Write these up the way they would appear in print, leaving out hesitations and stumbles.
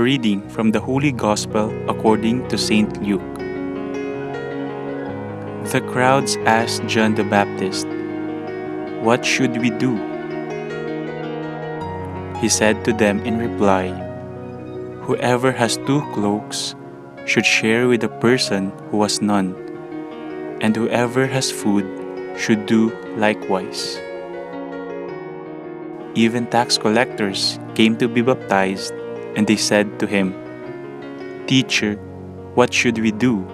reading from the Holy Gospel according to St. Luke. The crowds asked John the Baptist, "What should we do?" He said to them in reply, "Whoever has 2 cloaks should share with the person who has none, and whoever has food should do likewise." Even tax collectors came to be baptized, and they said to him, "Teacher, what should we do?"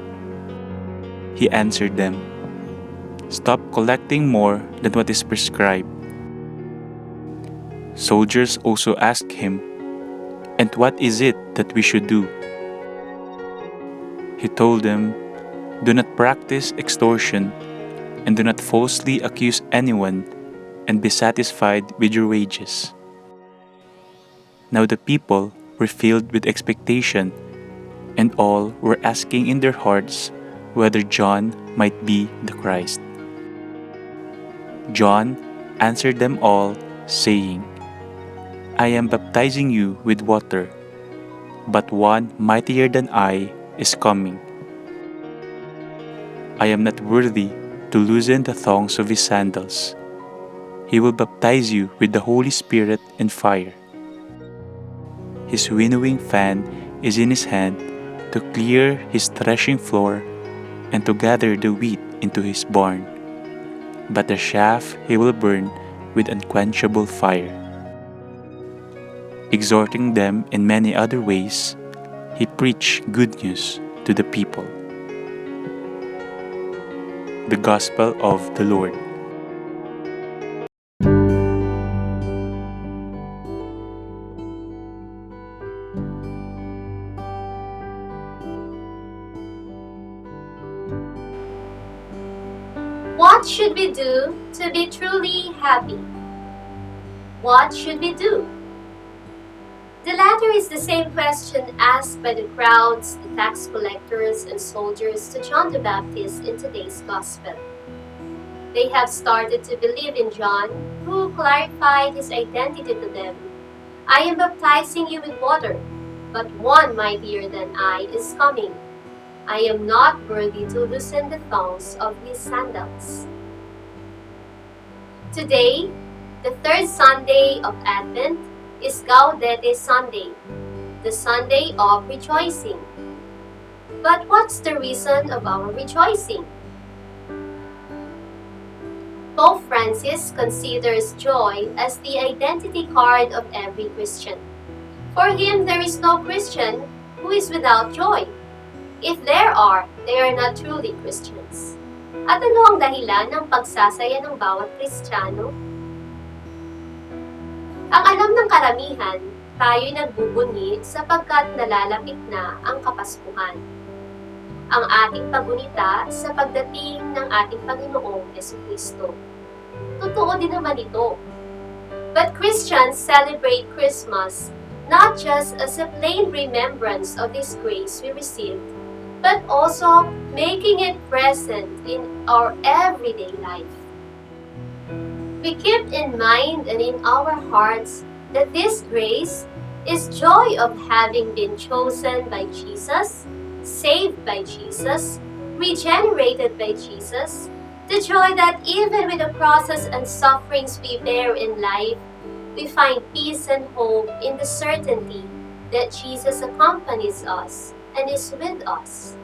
He answered them, "Stop collecting more than what is prescribed." Soldiers also asked him, "And what is it that we should do?" He told them, "Do not practice extortion, and do not falsely accuse anyone, and be satisfied with your wages." Now the people were filled with expectation, and all were asking in their hearts whether John might be the Christ. John answered them all, saying, "I am baptizing you with water, but one mightier than I is coming. I am not worthy to loosen the thongs of his sandals. He will baptize you with the Holy Spirit and fire. His winnowing fan is in his hand to clear his threshing floor and to gather the wheat into his barn, but the chaff he will burn with unquenchable fire." Exhorting them in many other ways, he preached good news to the people. The Gospel of the Lord. What should we do to be truly happy? What should we do? The latter is the same question asked by the crowds, the tax collectors, and soldiers to John the Baptist in today's Gospel. They have started to believe in John, who clarified his identity to them. "I am baptizing you with water, but one mightier than I is coming. I am not worthy to loosen the thongs of his sandals." Today, the third Sunday of Advent, is Gaudete Sunday, the Sunday of rejoicing. But what's the reason of our rejoicing? Pope Francis considers joy as the identity card of every Christian. For him, there is no Christian who is without joy. If there are, they are not truly Christians. At ano ang dahilan ng pagsasaya ng bawat Kristiyano? Ang alam ng karamihan, tayo'y nagbubunyi sapagkat nalalapit na ang Kapaskuhan. Ang ating pagunita sa pagdating ng ating Panginoong Jesucristo. Totoo din naman ito. But Christians celebrate Christmas not just as a plain remembrance of this grace we received, but also making it present in our everyday life. We keep in mind and in our hearts that this grace is joy of having been chosen by Jesus, saved by Jesus, regenerated by Jesus, the joy that even with the crosses and sufferings we bear in life, we find peace and hope in the certainty that Jesus accompanies us and is with us.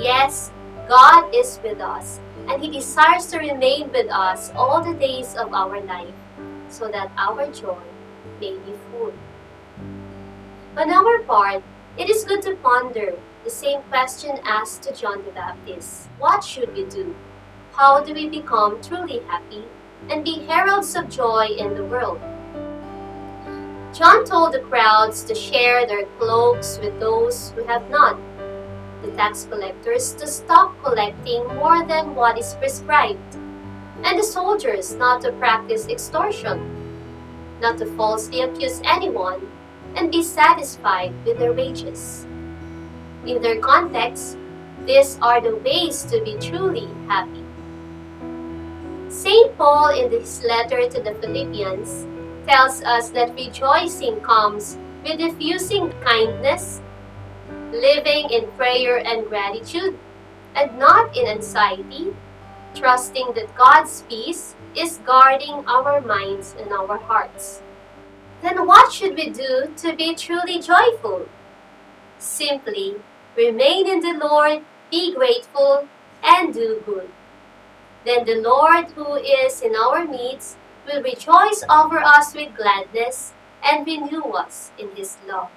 Yes, God is with us, and He desires to remain with us all the days of our life, so that our joy may be full. On our part, it is good to ponder the same question asked to John the Baptist. What should we do? How do we become truly happy and be heralds of joy in the world? John told the crowds to share their cloaks with those who have none, the tax collectors to stop collecting more than what is prescribed, and the soldiers not to practice extortion, not to falsely accuse anyone, and be satisfied with their wages. In their context, these are the ways to be truly happy. St. Paul, in his letter to the Philippians, tells us that rejoicing comes with diffusing kindness, living in prayer and gratitude, and not in anxiety, trusting that God's peace is guarding our minds and our hearts. Then what should we do to be truly joyful? Simply remain in the Lord, be grateful, and do good. Then the Lord who is in our midst will rejoice over us with gladness and renew us in His love.